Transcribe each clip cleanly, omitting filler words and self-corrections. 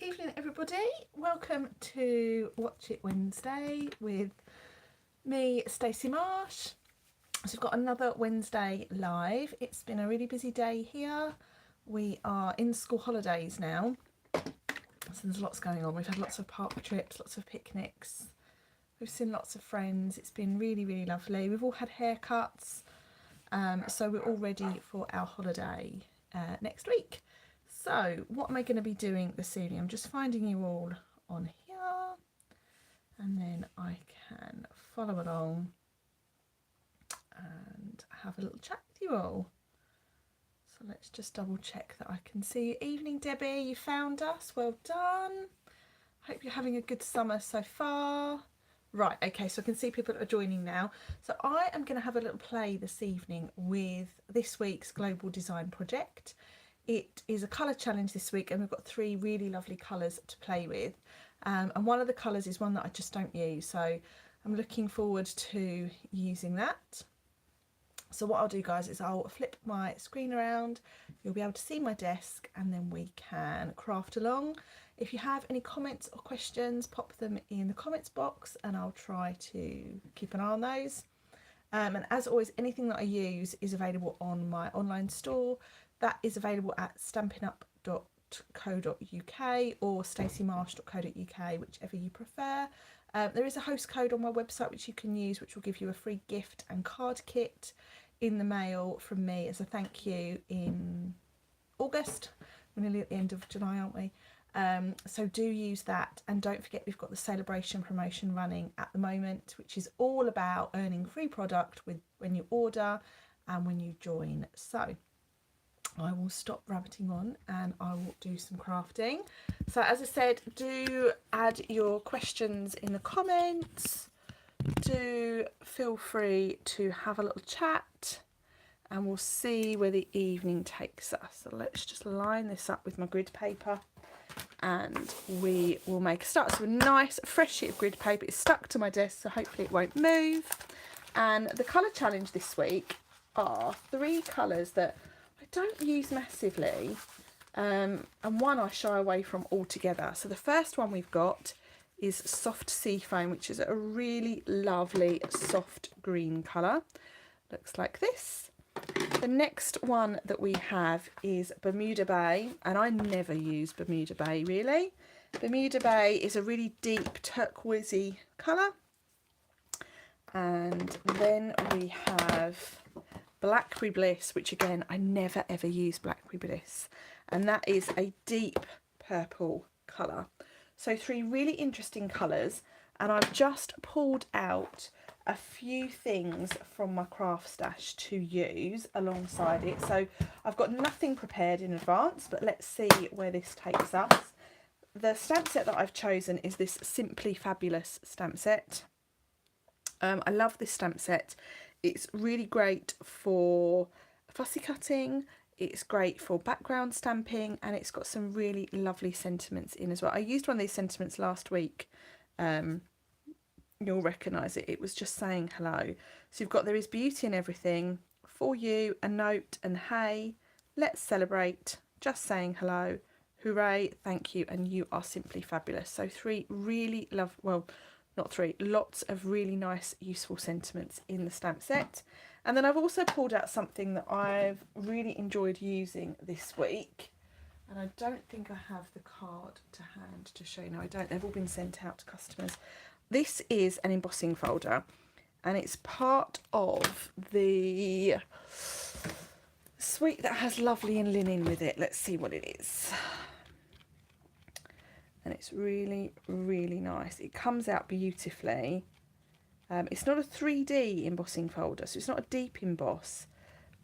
Evening everybody, welcome to Watch It Wednesday with me, Stacey Marsh. So we've got another Wednesday live. It's been a really busy day here. We are in school holidays now, so there's lots going on. We've had lots of park trips, lots of picnics, we've seen lots of friends. It's been really lovely. We've all had haircuts, so we're all ready for our holiday next week. So what am I going to be doing this evening? I'm just finding you all on here and then I can follow along and have a little chat with you all. So let's just double check that I can see you. Evening Debbie, you found us, well done. Hope you're having a good summer so far. Right, okay, so I can see people are joining now. So I am going to have a little play this evening with this week's Global Design Project. It is a colour challenge this week and we've got 3 really lovely colours to play with, and one of the colours is one that I just don't use, so I'm looking forward to using that. So what I'll do, guys, is I'll flip my screen around, you'll be able to see my desk, and then we can craft along. If you have any comments or questions, pop them in the comments box and I'll try to keep an eye on those. And as always, anything that I use is available on my online store. That is available at stampinup.co.uk or staceymarsh.co.uk, whichever you prefer. There is a host code on my website which you can use, which will give you a free gift and card kit in the mail from me as a thank you in August. We're nearly at the end of July, aren't we? So do use that, and don't forget we've got the celebration promotion running at the moment, which is all about earning free product when you order and when you join. So I will stop rabbiting on and I will do some crafting. So as I said, do add your questions in the comments. Do feel free to have a little chat and we'll see where the evening takes us. So let's just line this up with my grid paper and we will make a start. So a nice fresh sheet of grid paper is stuck to my desk, so hopefully it won't move. And the colour challenge this week are 3 colours that I don't use massively, and one I shy away from altogether. So the first one we've got is Soft Sea Foam, which is a really lovely soft green colour. Looks like this. The next one that we have is Bermuda Bay, and I never use Bermuda Bay really. Bermuda Bay is a really deep turquoisey colour. And then we have Blackberry Bliss, which again, I never ever use Blackberry Bliss, and that is a deep purple colour. So 3 really interesting colours, and I've just pulled out a few things from my craft stash to use alongside it. So I've got nothing prepared in advance, but let's see where this takes us. The stamp set that I've chosen is this Simply Fabulous stamp set. I love this stamp set. It's really great for fussy cutting, it's great for background stamping, and it's got some really lovely sentiments in as well. I used one of these sentiments last week. You'll recognise it. It was just saying hello. So you've got there is beauty in everything, for you, a note, and hey, let's celebrate, just saying hello, hooray, thank you, and you are simply fabulous. So 3 really not 3, lots of really nice useful sentiments in the stamp set. And then I've also pulled out something that I've really enjoyed using this week, and I don't think I have the card to hand to show you. No, I don't. They've all been sent out to customers. This is an embossing folder, and it's part of the suite that has Lovely in Linen with it. Let's see what it is. And it's really nice. It comes out beautifully. It's not a 3D embossing folder, so it's not a deep emboss,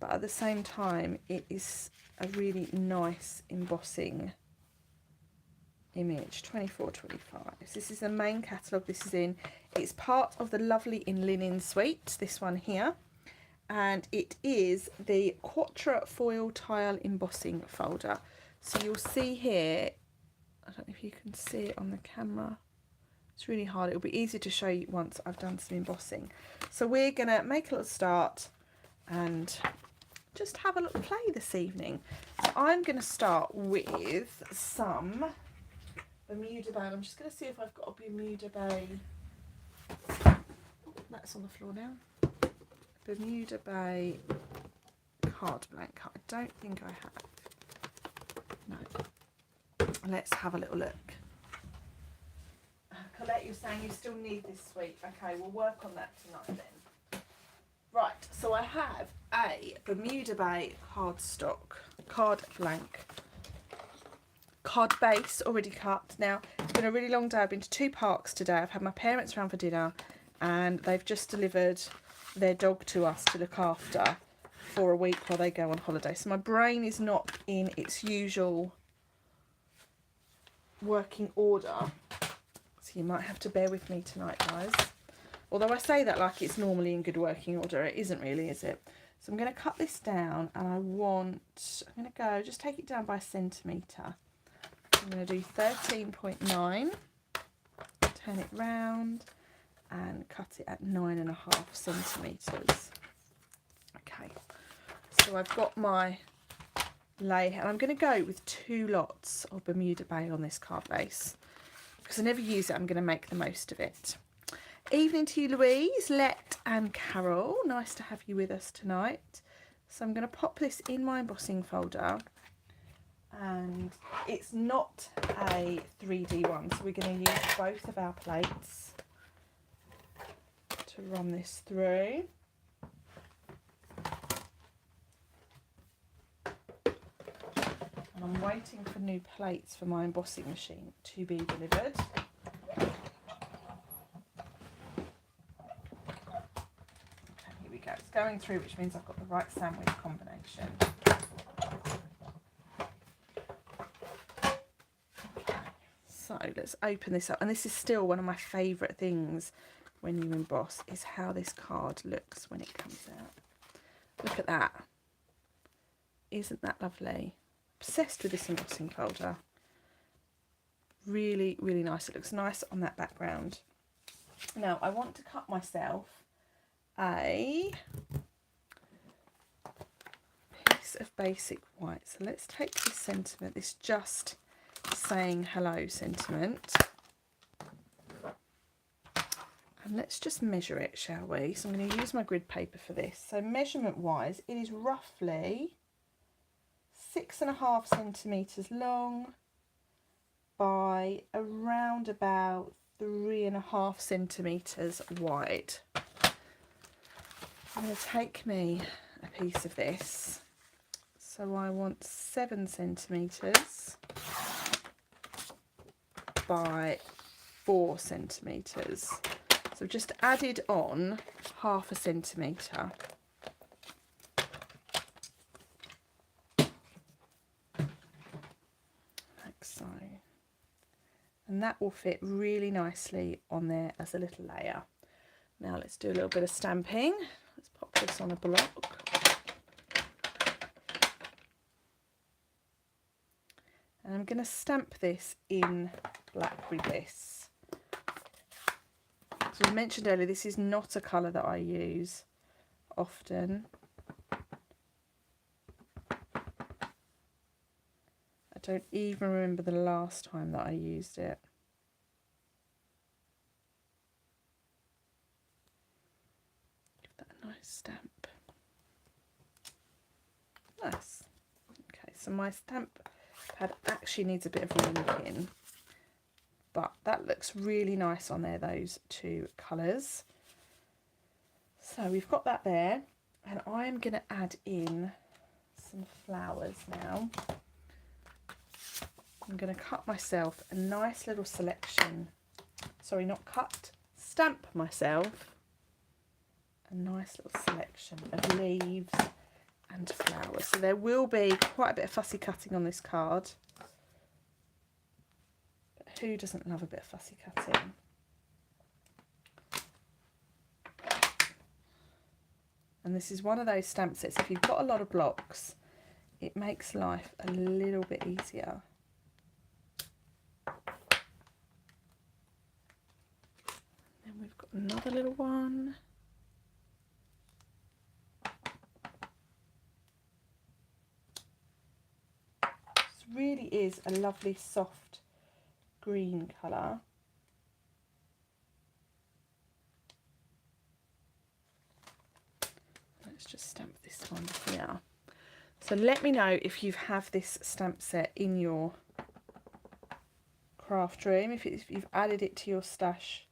but at the same time it is a really nice embossing image. 24.25. So this is the main catalogue this is in. It's part of the Lovely in Linen suite, this one here, and it is the Quattro foil tile embossing folder. So you'll see here, I don't know if you can see it on the camera, it's really hard. It'll be easier to show you once I've done some embossing. So we're gonna make a little start and just have a little play this evening. So I'm gonna start with some Bermuda Bay. I'm just going to see if I've got a Bermuda Bay. That's on the floor now. Bermuda Bay card blank. I don't think I have. No. Let's have a little look. Colette, you're saying you still need this week. Okay, we'll work on that tonight then. Right, so I have a Bermuda Bay card blank, card base already cut. Now, it's been a really long day. I've been to 2 parks today. I've had my parents round for dinner and they've just delivered their dog to us to look after for a week while they go on holiday. So my brain is not in its usual working order. So you might have to bear with me tonight, guys. Although I say that like it's normally in good working order, it isn't really, is it? So I'm going to cut this down and I'm going to go, just take it down by a centimetre. I'm going to do 13.9, turn it round and cut it at 9.5 centimetres. Okay, so I've got my lay, and I'm going to go with 2 lots of Bermuda Bay on this card base. Because I never use it, I'm going to make the most of it. Evening to you, Louise, Let and Carol. Nice to have you with us tonight. So I'm going to pop this in my embossing folder. And it's not a 3D one, so we're going to use both of our plates to run this through. And I'm waiting for new plates for my embossing machine to be delivered. It's going through, which means I've got the right sandwich combination. Okay, so let's open this up. And this is still one of my favourite things when you emboss, is how this card looks when it comes out. Look at that. Isn't that lovely? Obsessed with this embossing folder. Really, really nice. It looks nice on that background. Now, I want to cut myself a piece of basic white. So let's take this sentiment, this just saying hello sentiment, and let's just measure it, shall we? So I'm going to use my grid paper for this. So measurement wise, it is roughly 6.5 centimetres long by around about 3.5 centimetres wide. I'm going to take me a piece of this. So I want 7 centimetres by 4 centimetres. So I've just added on 0.5 centimetre. Like so. And that will fit really nicely on there as a little layer. Now let's do a little bit of stamping. Let's pop this on a block. And I'm going to stamp this in Blackberry Bliss. So I mentioned earlier, this is not a colour that I use often. I don't even remember the last time that I used it. Give that a nice stamp. Nice. Okay, so my stamp pad actually needs a bit of linking, but that looks really nice on there, those 2 colours. So we've got that there, and I'm going to add in some flowers now. I'm going to cut myself a nice little selection, sorry, not cut, stamp myself a nice little selection of leaves and flowers. So there will be quite a bit of fussy cutting on this card, but who doesn't love a bit of fussy cutting? And this is one of those stamp sets, if you've got a lot of blocks, it makes life a little bit easier. And then we've got another little one. Really is a lovely soft green colour. Let's just stamp this one here. So let me know if you have this stamp set in your craft room, if you've added it to your stash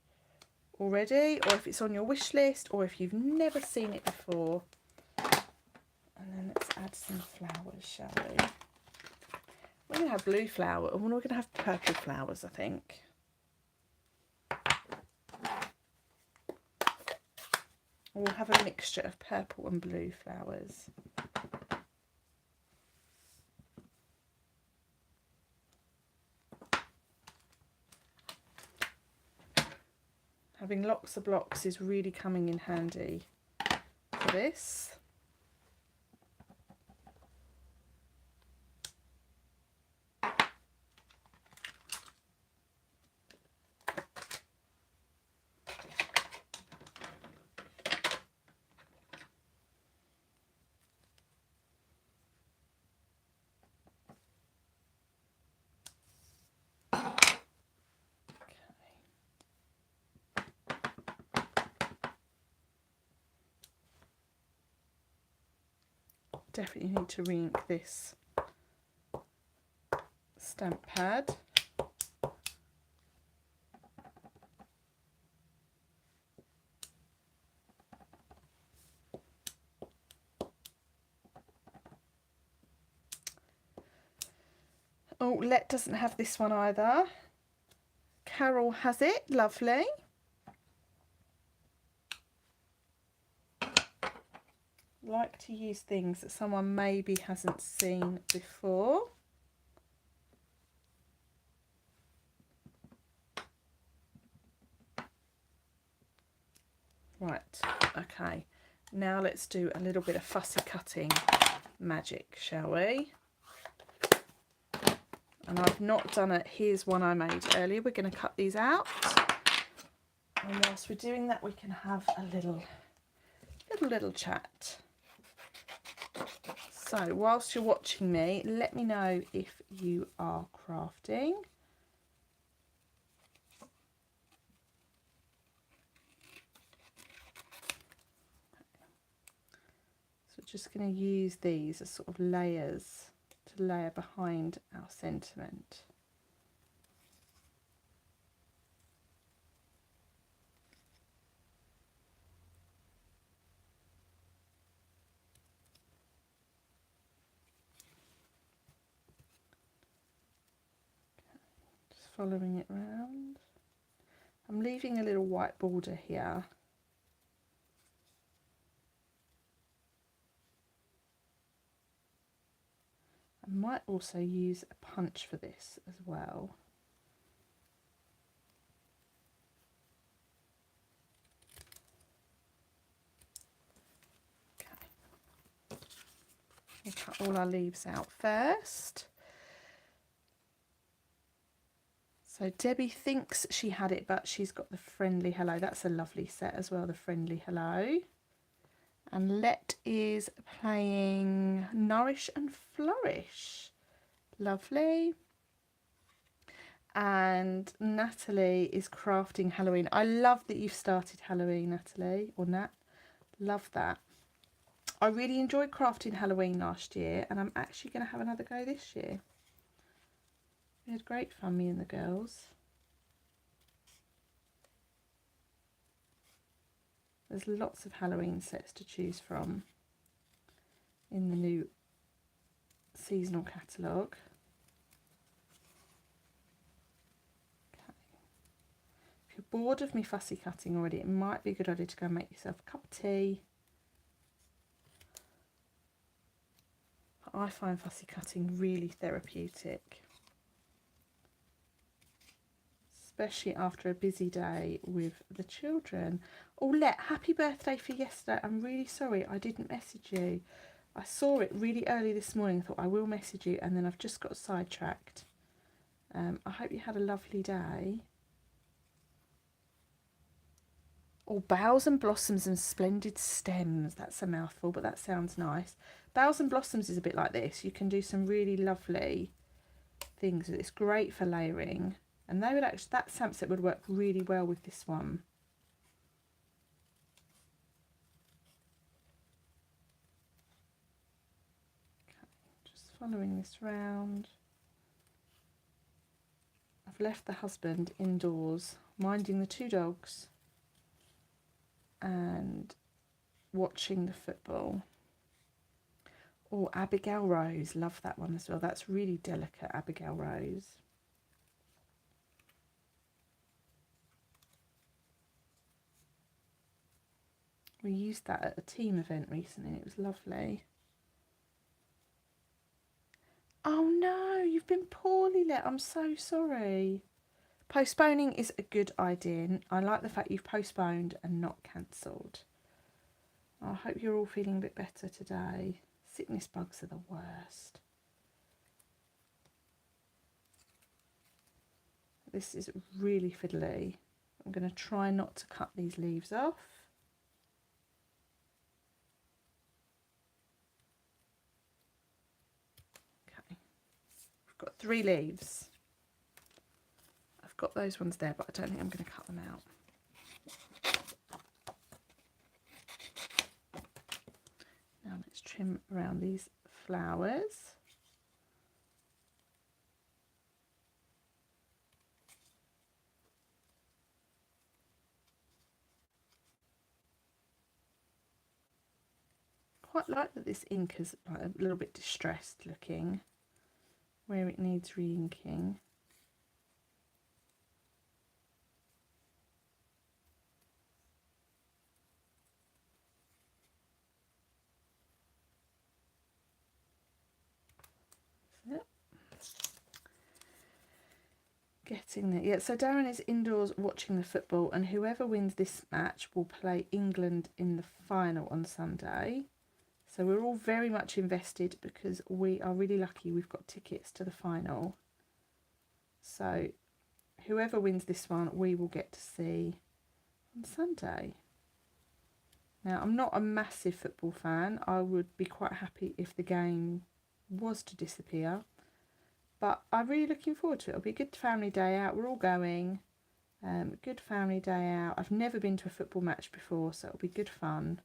already, or if it's on your wish list, or if you've never seen it before. And then let's add some flowers, shall we? We're going to have blue flower, and we're going to have purple flowers, I think. We'll have a mixture of purple and blue flowers. Having lots of blocks is really coming in handy for this. Definitely need to re-ink this stamp pad. Oh, Let doesn't have this one either. Carol has it, lovely. Like to use things that someone maybe hasn't seen before. Right, okay, now let's do a little bit of fussy cutting magic, shall we? And I've not done it. Here's one I made earlier. We're going to cut these out, and whilst we're doing that, we can have a little chat. So whilst you're watching me, let me know if you are crafting. So we're just going to use these as sort of layers to layer behind our sentiment. Following it round. I'm leaving a little white border here. I might also use a punch for this as well. Okay. We'll cut all our leaves out first. So Debbie thinks she had it, but she's got the Friendly Hello. That's a lovely set as well, the Friendly Hello. And Let is playing Nourish and Flourish. Lovely. And Natalie is crafting Halloween. I love that you've started Halloween, Natalie, or Nat. Love that. I really enjoyed crafting Halloween last year, and I'm actually going to have another go this year. We had great fun, me and the girls. There's lots of Halloween sets to choose from in the new seasonal catalogue. Okay. If you're bored of me fussy cutting already, it might be a good idea to go and make yourself a cup of tea. I find fussy cutting really therapeutic, especially after a busy day with the children. Oh, Let, happy birthday for yesterday. I'm really sorry I didn't message you. I saw it really early this morning, thought I will message you, and then I've just got sidetracked. I hope you had a lovely day. Oh, Boughs and Blossoms and Splendid Stems. That's a mouthful, but that sounds nice. Boughs and Blossoms is a bit like this. You can do some really lovely things. It's great for layering. And they would actually, that stamp set would work really well with this one. Okay, just following this round. I've left the husband indoors, minding the 2 dogs and watching the football. Oh, Abigail Rose, love that one as well. That's really delicate, Abigail Rose. We used that at a team event recently. It was lovely. Oh no, you've been poorly let. I'm so sorry. Postponing is a good idea. I like the fact you've postponed and not cancelled. I hope you're all feeling a bit better today. Sickness bugs are the worst. This is really fiddly. I'm going to try not to cut these leaves off. Okay, I've got 3 leaves. I've got those ones there, but I don't think I'm going to cut them out. Now let's trim around these flowers. Quite like that this ink is like a little bit distressed looking where it needs re-inking. Getting there. Yeah, so Darren is indoors watching the football, and whoever wins this match will play England in the final on Sunday. So we're all very much invested because we are really lucky we've got tickets to the final. So whoever wins this one, we will get to see on Sunday. Now, I'm not a massive football fan. I would be quite happy if the game was to disappear. But I'm really looking forward to it. It'll be a good family day out. We're all going. Good family day out. I've never been to a football match before, so it'll be good fun.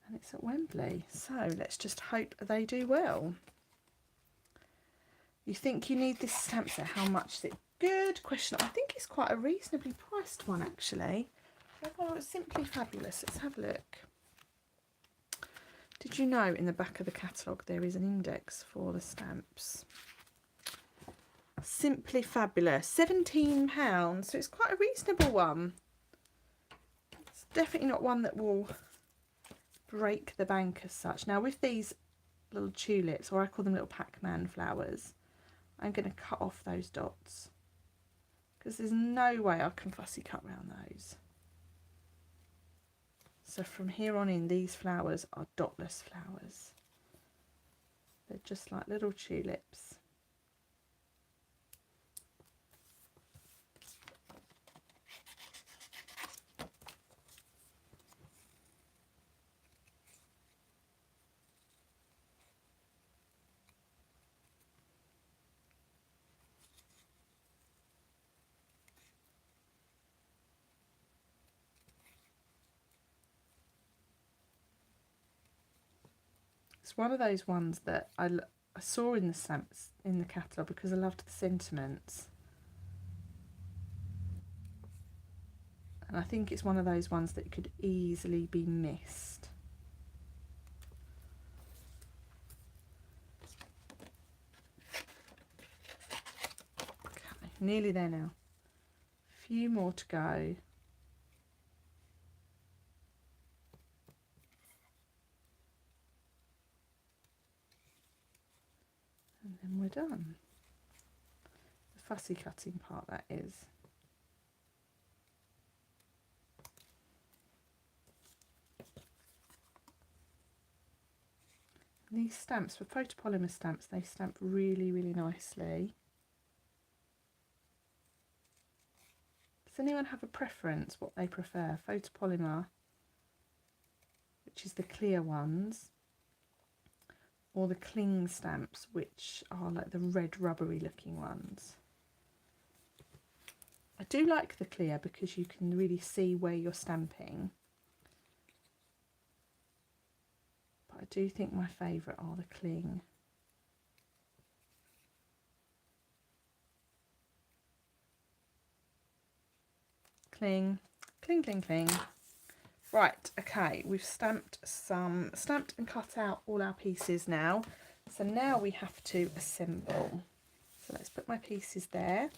And it's at Wembley. So let's just hope they do well. You think you need this stamp set? How much is it? Good question. I think it's quite a reasonably priced one, actually. Oh, it's Simply Fabulous. Let's have a look. Did you know in the back of the catalogue there is an index for the stamps? Simply Fabulous, £17, so it's quite a reasonable one. It's definitely not one that will break the bank as such. Now with these little tulips, or I call them little Pac-Man flowers, I'm going to cut off those dots because there's no way I can fussy cut around those. So from here on in, these flowers are dotless flowers. They're just like little tulips. It's one of those ones that I saw in the stamps in the catalogue because I loved the sentiments. And I think it's one of those ones that could easily be missed. Okay, nearly there now. A few more to go. And then we're done. The fussy cutting part, that is. These stamps, for photopolymer stamps, they stamp really, really nicely. Does anyone have a preference, what they prefer? Photopolymer, which is the clear ones, or the cling stamps, which are like the red rubbery looking ones. I do like the clear because you can really see where you're stamping. But I do think my favourite are the cling. Cling, cling, cling, cling. Right, okay, we've stamped and cut out all our pieces now. So now we have to assemble. So let's put my pieces there.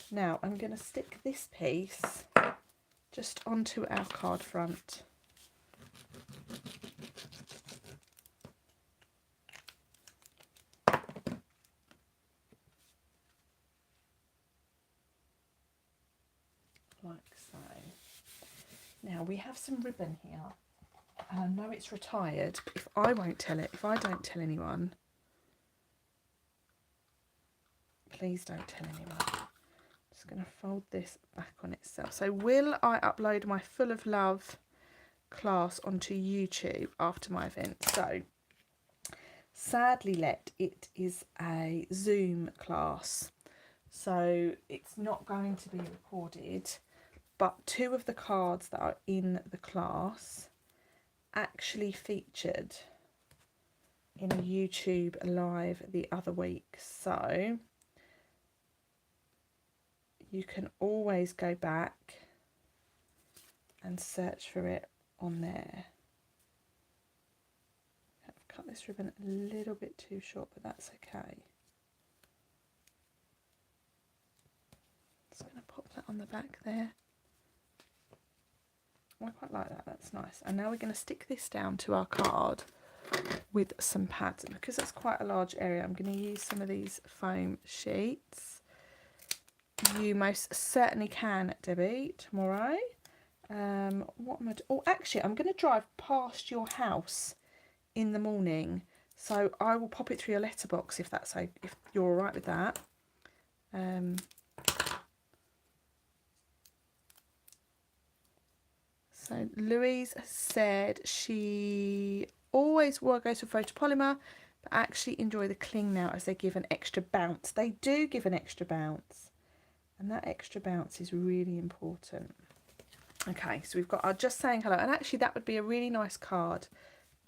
Now I'm going to stick this piece just onto our card front. Like so. Now we have some ribbon here. And I know it's retired, but if I won't tell it, if I don't tell anyone, please don't tell anyone. I'm just going to fold this back on itself. So will I upload my Full of Love class onto YouTube after my event? So sadly, it is a Zoom class, so it's not going to be recorded, but 2 of the cards that are in the class actually featured in a YouTube live the other week, so you can always go back and search for it on there. I've cut this ribbon a little bit too short, but that's okay. Just going to pop that on the back there. I quite like that, that's nice. And now we're going to stick this down to our card with some pads. And because that's quite a large area, I'm going to use some of these foam sheets. You most certainly can, Debbie, tomorrow. What am I doing? Oh, actually, I'm going to drive past your house in the morning. So I will pop it through your letterbox if that's okay, if you're all right with that. So Louise said she always will go to photopolymer, but actually enjoy the cling now as they give an extra bounce. They do give an extra bounce, and that extra bounce is really important. Okay, so we've got our just saying hello, and actually that would be a really nice card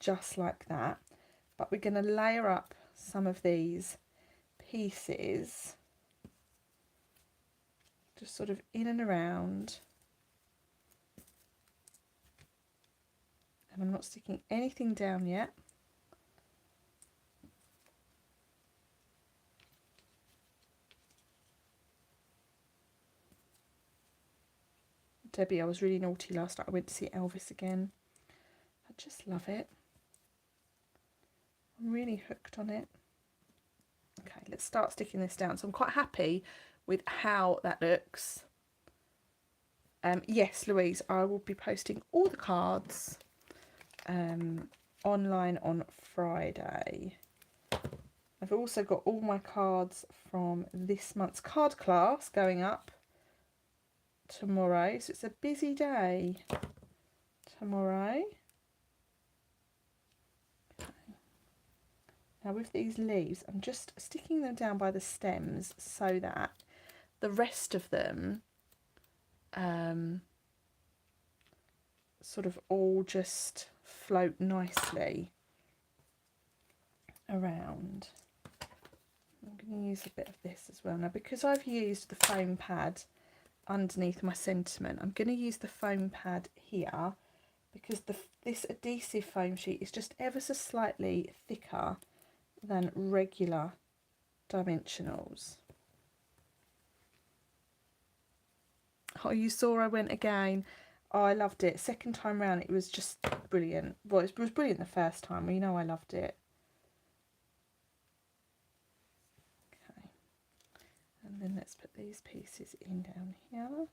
just like that, but we're going to layer up some of these pieces just sort of in and around. And I'm not sticking anything down yet. Debbie, I was really naughty last night. I went to see Elvis again. I just love it. I'm really hooked on it. Okay, let's start sticking this down. So I'm quite happy with how that looks. Yes, Louise, I will be posting all the cards online on Friday. I've also got all my cards from this month's card class going up tomorrow, so it's a busy day tomorrow. Okay. Now with these leaves, I'm just sticking them down by the stems so that the rest of them sort of all just float nicely around. I'm going to use a bit of this as well. Now because I've used the foam pad underneath my sentiment, I'm going to use the foam pad here because this adhesive foam sheet is just ever so slightly thicker than regular dimensionals. Oh, you saw I went again. Oh, I loved it. Second time round, it was just brilliant. Well, it was brilliant the first time. You know I loved it. Okay. And then let's put these pieces in down here.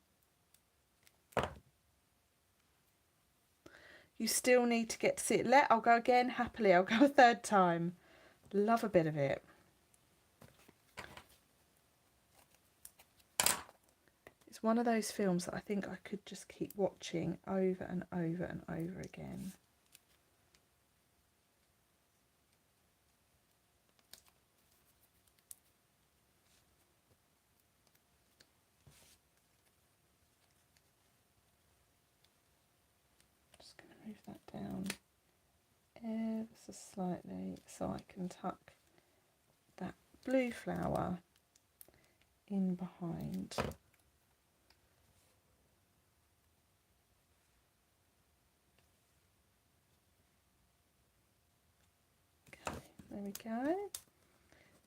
You still need to get to see it. I'll go again, happily. I'll go a third time. Love a bit of it. It's one of those films that I think I could just keep watching over and over and over again. just going to move that down ever so slightly so I can tuck that blue flower in behind. Okay, there we go.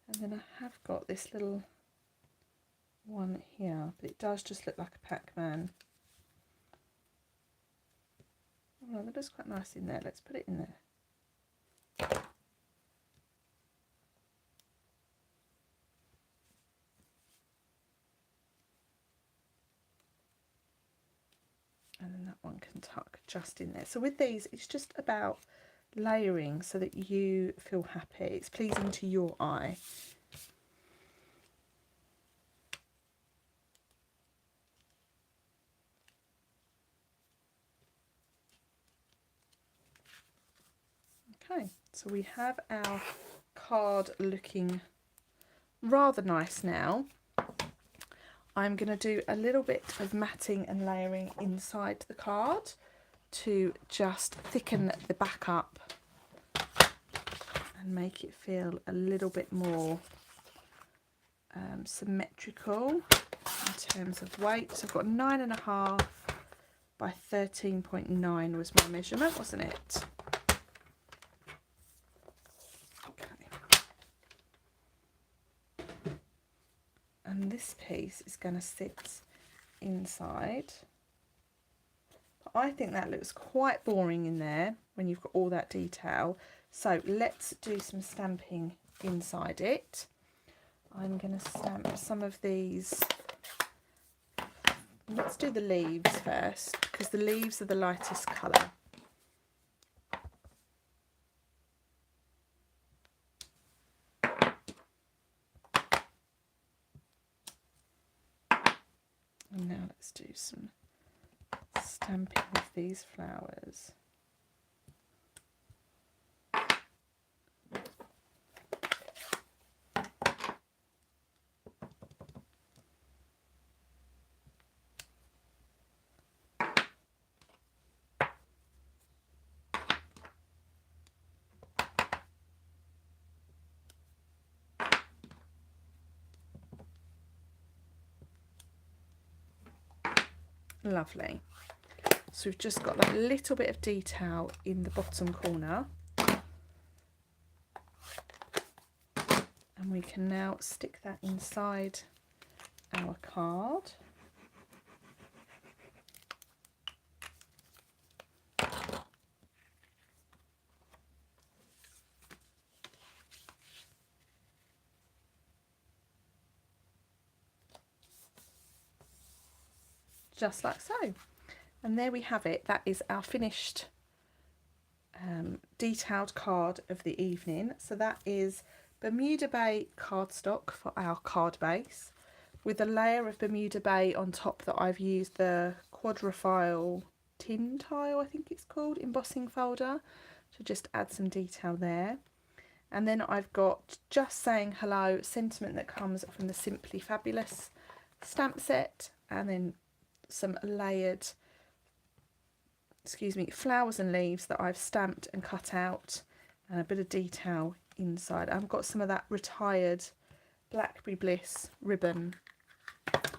And then I have got this little one here, but it does just look like a Pac-Man. Oh, that looks quite nice in there. Let's put it in there. And then that one can tuck just in there. So with these, it's just about layering so that you feel happy. It's pleasing to your eye. Okay, so we have our card looking rather nice now. I'm going to do a little bit of matting and layering inside the card to just thicken the back up and make it feel a little bit more symmetrical in terms of weight. So I've got 9.5 by 13.9 was my measurement, wasn't it? And this piece is going to sit inside. But I think that looks quite boring in there when you've got all that detail. So let's do some stamping inside it. I'm going to stamp some of these. Let's do the leaves first, because the leaves are the lightest colour. And now let's do some stamping with these flowers. Lovely. So we've just got that little bit of detail in the bottom corner. And we can now stick that inside our card. Just like so. And there we have it. That is our finished detailed card of the evening. So that is Bermuda Bay cardstock for our card base, with a layer of Bermuda Bay on top that I've used the Quattro tin tile, I think it's called, embossing folder, to just add some detail there. And then I've got Just Saying Hello sentiment that comes from the Simply Fabulous stamp set, and then some layered, flowers and leaves that I've stamped and cut out, and a bit of detail inside. I've got some of that retired Blackberry Bliss ribbon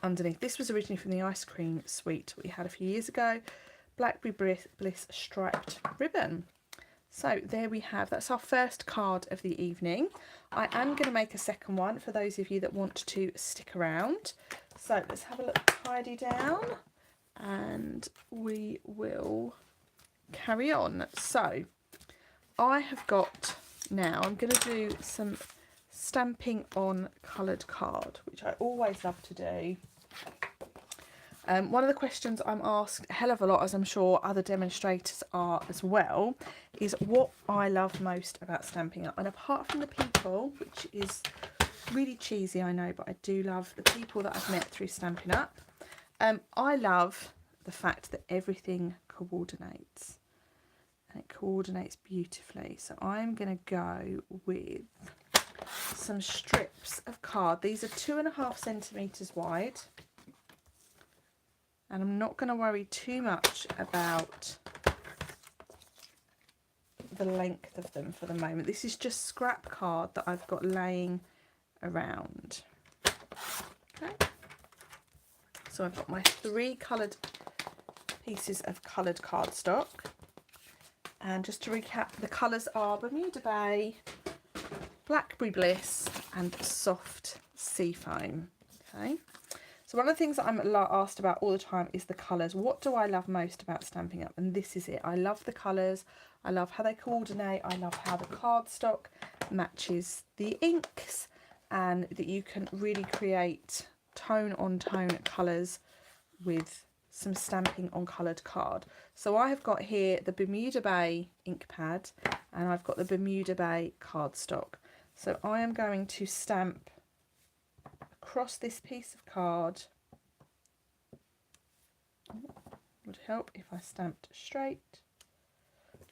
underneath. This was originally from the ice cream suite we had a few years ago. Blackberry Bliss striped ribbon. So there we have, that's our first card of the evening. I am going to make a second one for those of you that want to stick around. So let's have a look, tidy down, and we will carry on. So I have got, now I'm going to do some stamping on coloured card, which I always love to do. One of the questions I'm asked a hell of a lot, as I'm sure other demonstrators are as well, is what I love most about Stampin' Up. And apart from the people, which is really cheesy, I know, but I do love the people that I've met through Stampin' Up. I love the fact that everything coordinates, and it coordinates beautifully. So I'm going to go with some strips of card. These are 2.5 centimetres wide. And I'm not going to worry too much about the length of them for the moment. This is just scrap card that I've got laying around. Okay. So I've got my 3 coloured pieces of coloured cardstock. And just to recap, the colours are Bermuda Bay, Blackberry Bliss and Soft Seafoam. Okay. So one of the things that I'm asked about all the time is the colours. What do I love most about Stampin' Up? And this is it. I love the colours. I love how they coordinate. I love how the cardstock matches the inks and that you can really create tone on tone colours with some stamping on coloured card. So I have got here the Bermuda Bay ink pad and I've got the Bermuda Bay cardstock. So I am going to stamp across this piece of card. Would help if I stamped straight.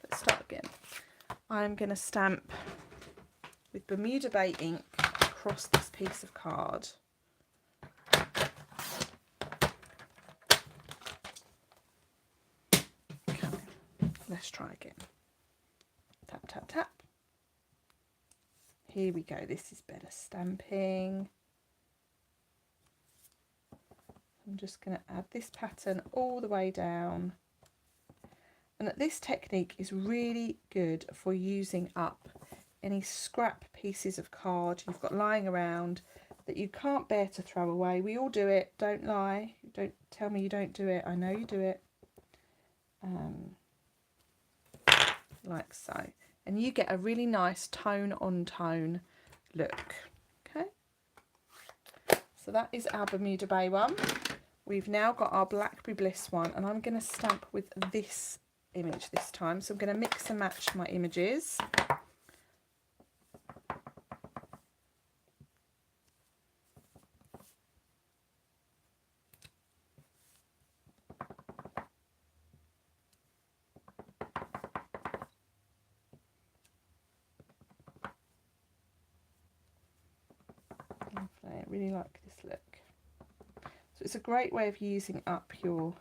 Let's start again. I'm going to stamp with Bermuda Bay ink across this piece of card. Okay, let's try again. Tap, tap, tap. Here we go. This is better stamping. I'm just going to add this pattern all the way down. And this technique is really good for using up any scrap pieces of card you've got lying around that you can't bear to throw away. We all do it, don't lie. Don't tell me you don't do it. I know you do it. Like so. And you get a really nice tone on tone look. Okay. So that is our Bermuda Bay one. We've now got our Blackberry Bliss one, and I'm going to stamp with this image this time. So I'm going to mix and match my images. Lovely. I really like this look. So it's a great way of using up your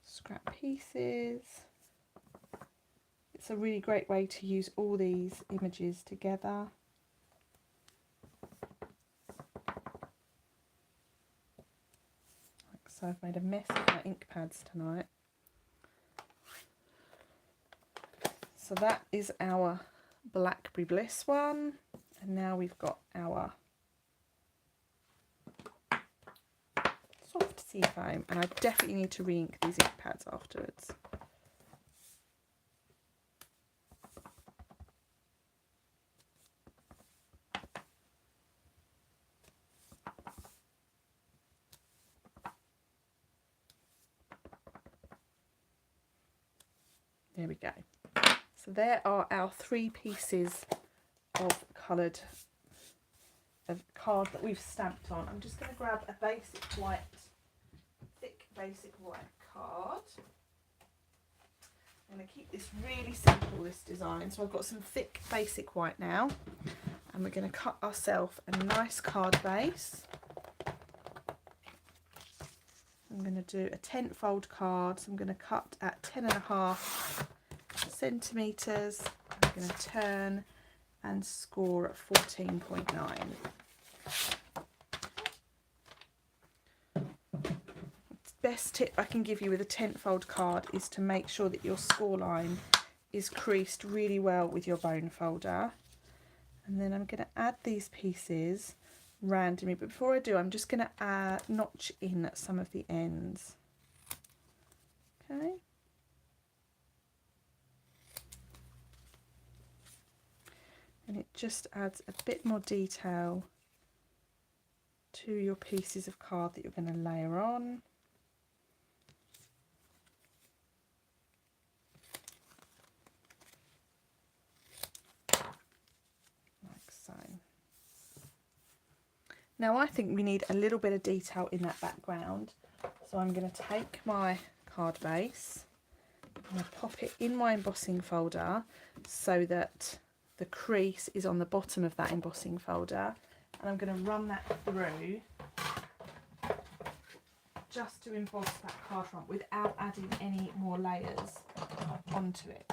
scrap pieces. It's a really great way to use all these images together. Like so, I've made a mess of my ink pads tonight. So that is our Blackberry Bliss one. And now we've got our Soft Seafoam, and I definitely need to re-ink these ink pads afterwards. There we go. So there are our 3 pieces of coloured card that we've stamped on. I'm just going to grab a basic white, thick basic white card. I'm going to keep this really simple, this design. So I've got some thick basic white now, and we're going to cut ourselves a nice card base. I'm going to do a 10-fold card. So I'm going to cut at 10.5 centimetres. I'm going to turn and score at 14.9. Best tip I can give you with a 10-fold card is to make sure that your score line is creased really well with your bone folder. And then I'm going to add these pieces randomly, but before I do, I'm just going to notch in some of the ends. Okay. And it just adds a bit more detail to your pieces of card that you're going to layer on. Like so. Now I think we need a little bit of detail in that background. So I'm going to take my card base and pop it in my embossing folder so that the crease is on the bottom of that embossing folder, and I'm going to run that through just to emboss that card front without adding any more layers onto it.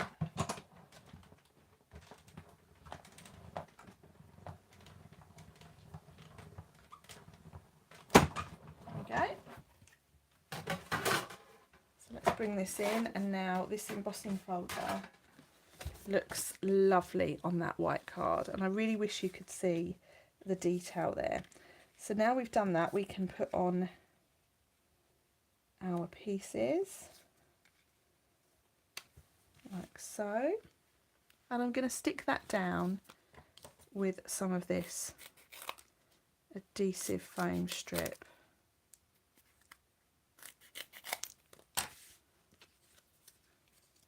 bring this in, and now this embossing folder looks lovely on that white card, and I really wish you could see the detail there. So now we've done that, we can put on our pieces like so, and I'm going to stick that down with some of this adhesive foam strip.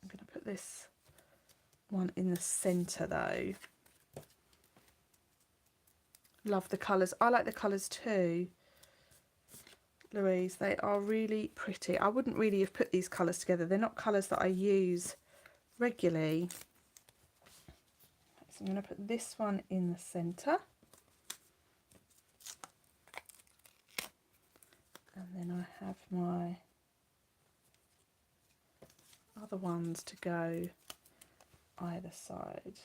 I'm going to put this one in the centre though. Love the colours. I like the colours too, Louise. They are really pretty. I wouldn't really have put these colours together. They're not colours that I use regularly. So I'm going to put this one in the centre. And then I have my other ones to go either side.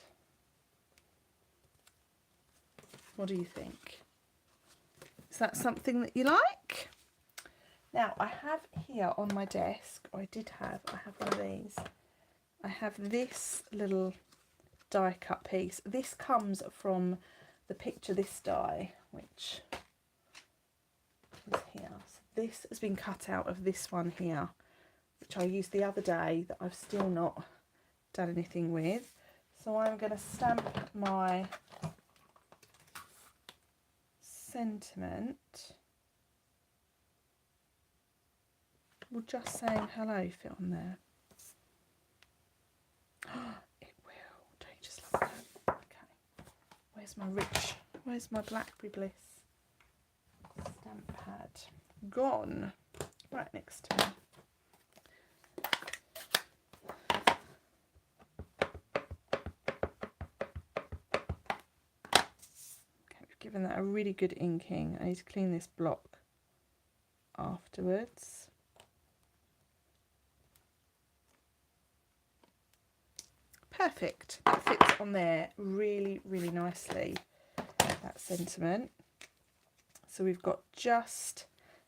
What do you think? Is that something that you like? Now I have here on my desk, or I have one of these. I have this little die cut piece. This comes from the Picture This die, which is here. So this has been cut out of this one here, which I used the other day that I've still not done anything with. So I'm going to stamp my sentiment. Will just saying hello fit on there? It will. Don't you just love that? Okay. Where's my Blackberry Bliss stamp pad? Gone. Right next to me. Given that a really good inking. I need to clean this block afterwards. Perfect. That fits on there really, really nicely, that sentiment. So we've got just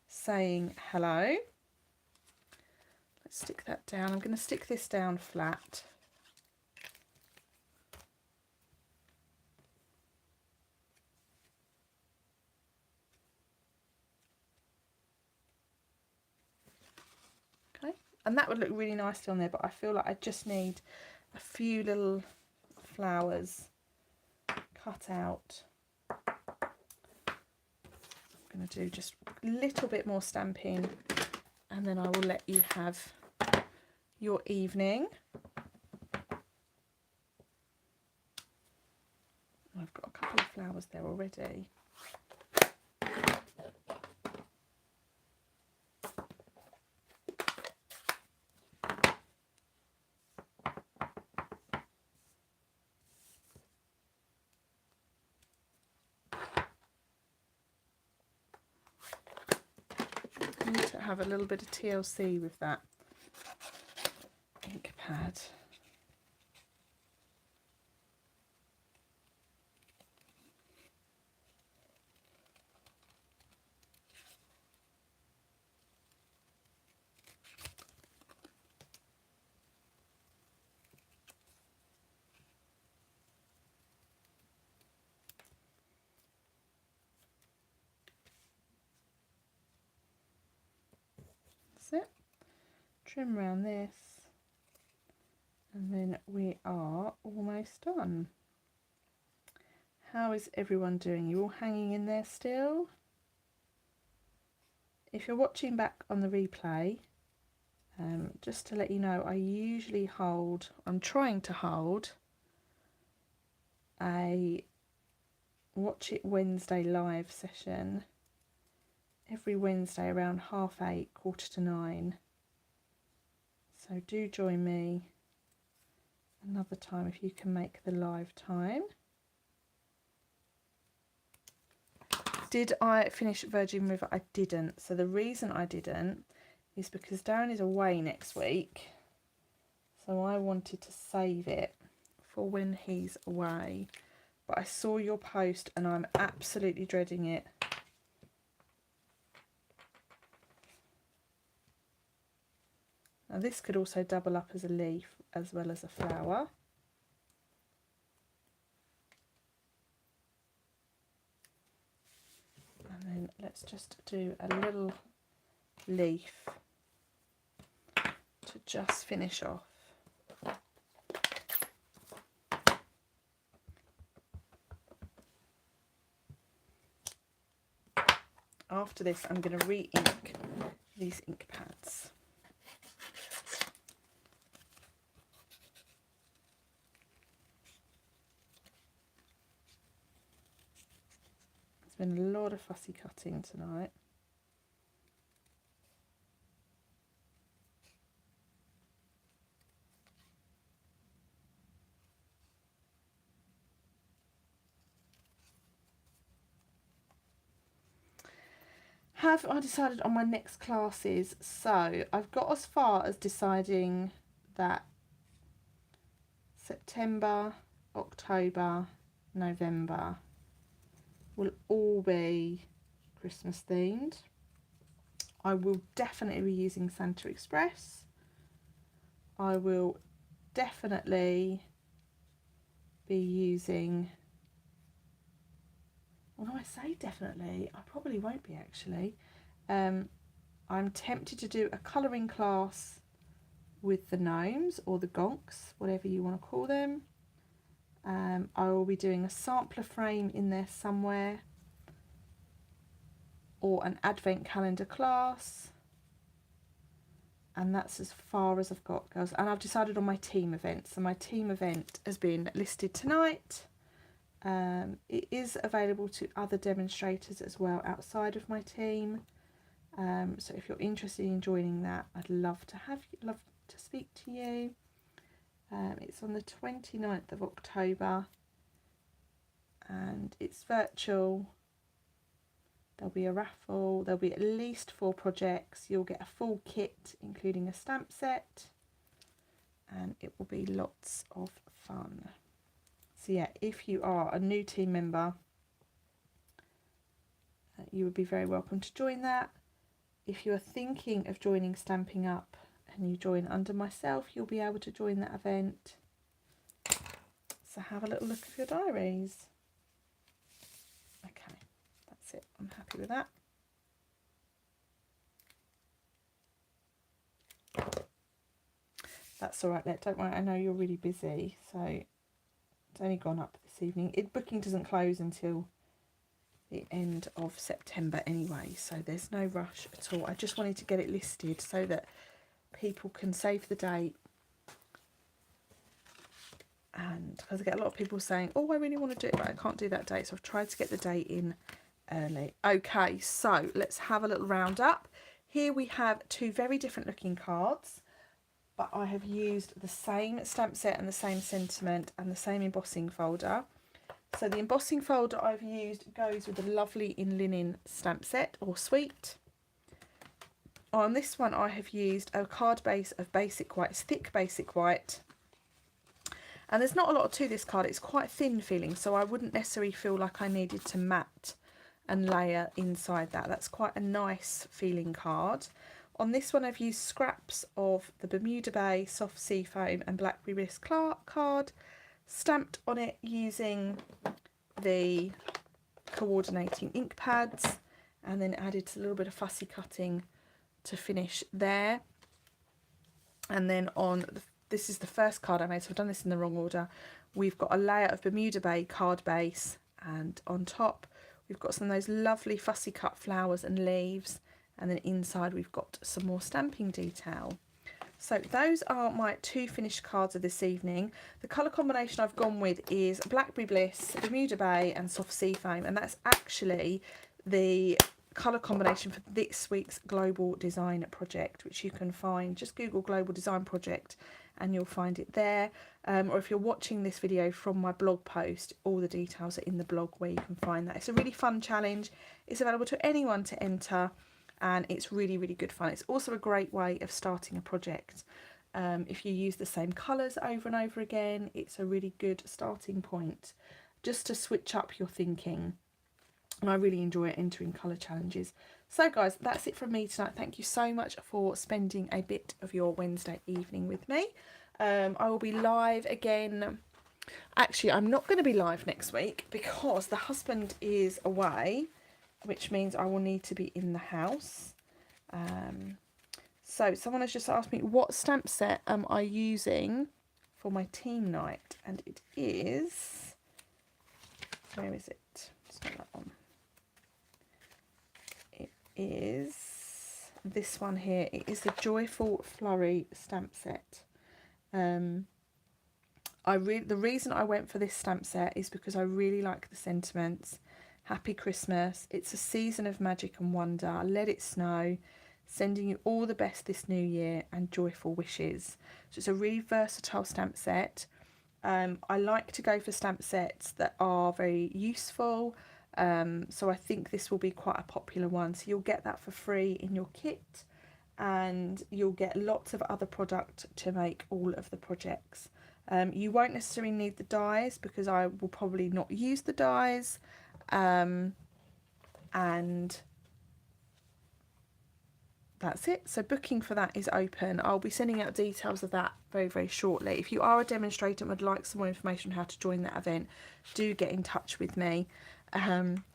saying hello. Let's stick that down. I'm going to stick this down flat. And that would look really nicely on there, but I feel like I just need a few little flowers cut out. I'm going to do just a little bit more stamping, and then I will let you have your evening. I've got a couple of flowers there already. Have a little bit of TLC with that ink pad. It, trim around this, and then we are almost done. How is everyone doing? You all hanging in there still? If you're watching back on the replay, just to let you know, I usually I'm trying to hold a Watch It Wednesday live session every Wednesday around 8:30, 8:45. So do join me another time if you can make the live time. Did I finish Virgin River? I didn't. So the reason I didn't is because Darren is away next week. So I wanted to save it for when he's away. But I saw your post and I'm absolutely dreading it. And this could also double up as a leaf as well as a flower. And then let's just do a little leaf to just finish off. After this, I'm going to re-ink these ink pads. It's been a lot of fussy cutting tonight. Have I decided on my next classes? So I've got as far as deciding that September, October, November will all be Christmas themed. I will definitely be using Santa Express. I will definitely be using, well, I say definitely, I probably won't be actually. I'm tempted to do a colouring class with the gnomes or the gonks, whatever you want to call them. I will be doing a sampler frame in there somewhere, or an advent calendar class, and that's as far as I've got, girls. And I've decided on my team event, so my team event has been listed tonight. It is available to other demonstrators as well outside of my team, so if you're interested in joining that, I'd love to speak to you. It's on the 29th of October and it's virtual. There'll be a raffle, there'll be at least 4 projects, you'll get a full kit including a stamp set, and it will be lots of fun. So yeah, if you are a new team member, you would be very welcome to join that. If you are thinking of joining Stamping Up and you join under myself, you'll be able to join that event. So have a little look at your diaries. Okay, that's it. I'm happy with that. That's all right, don't worry, I know you're really busy, so it's only gone up this evening. Booking doesn't close until the end of September anyway, so there's no rush at all. I just wanted to get it listed so that people can save the date, and because I get a lot of people saying, oh, I really want to do it but I can't do that date, so I've tried to get the date in early. Okay, so let's have a little round up. Here we have 2 very different looking cards, but I have used the same stamp set and the same sentiment and the same embossing folder. So the embossing folder I've used goes with the Lovely in Linen stamp set or suite. On this one I have used a card base of basic white, it's thick basic white. And there's not a lot to this card, it's quite thin feeling, so I wouldn't necessarily feel like I needed to mat and layer inside that. That's quite a nice feeling card. On this one I've used scraps of the Bermuda Bay, soft sea foam and Blackberry Bliss card, stamped on it using the coordinating ink pads, and then added a little bit of fussy cutting to finish there. And then this is the first card I made, so I've done this in the wrong order. We've got a layer of Bermuda Bay card base, and on top we've got some of those lovely fussy cut flowers and leaves, and then inside we've got some more stamping detail. So those are my 2 finished cards of this evening. The colour combination I've gone with is Blackberry Bliss, Bermuda Bay and Soft Sea Foam, and that's actually the colour combination for this week's Global Design Project, which you can find, just Google Global Design Project and you'll find it there. Or if you're watching this video from my blog post, all the details are in the blog where you can find that. It's a really fun challenge. It's available to anyone to enter, and it's really, really good fun. It's also a great way of starting a project. If you use the same colours over and over again, it's a really good starting point just to switch up your thinking. and I really enjoy entering colour challenges. So guys, that's it from me tonight. Thank you so much for spending a bit of your Wednesday evening with me. I will be live again. Actually, I'm not going to be live next week because the husband is away, which means I will need to be in the house. So someone has just asked me, what stamp set am I using for my team night? And it is, where is it? It's not that one. It is this one here. It is the Joyful Flurry stamp set. The reason I went for this stamp set is because I really like the sentiments. Happy Christmas. It's a season of magic and wonder. Let it snow. Sending you all the best this new year and joyful wishes. So it's a really versatile stamp set. I like to go for stamp sets that are very useful. So I think this will be quite a popular one. So you'll get that for free in your kit, and you'll get lots of other product to make all of the projects. You won't necessarily need the dies because I will probably not use the dies. And that's it. So booking for that is open. I'll be sending out details of that very, very shortly. If you are a demonstrator and would like some more information on how to join that event, do get in touch with me.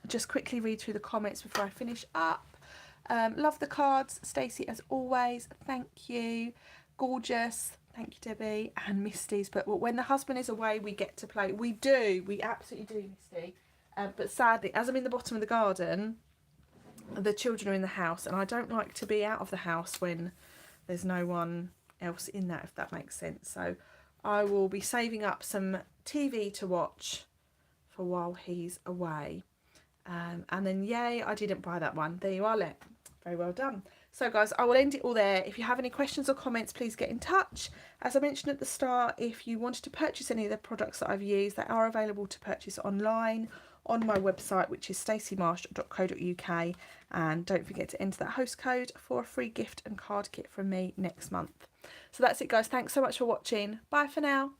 Just quickly read through the comments before I finish up. Love the cards, Stacey, as always. Thank you. Gorgeous. Thank you, Debbie. And Misty's. But when the husband is away, we get to play. We do. We absolutely do, Misty. But sadly, as I'm in the bottom of the garden, the children are in the house, and I don't like to be out of the house when there's no one else in that, if that makes sense. So I will be saving up some TV to watch for while he's away. And then, yay, I didn't buy that one. There you are, Let. Very well done. So guys, I will end it all there. If you have any questions or comments, please get in touch. As I mentioned at the start, if you wanted to purchase any of the products that I've used, they are available to purchase online on my website, which is staceymarsh.co.uk, and don't forget to enter that host code for a free gift and card kit from me next month. So that's it guys, thanks so much for watching. Bye for now.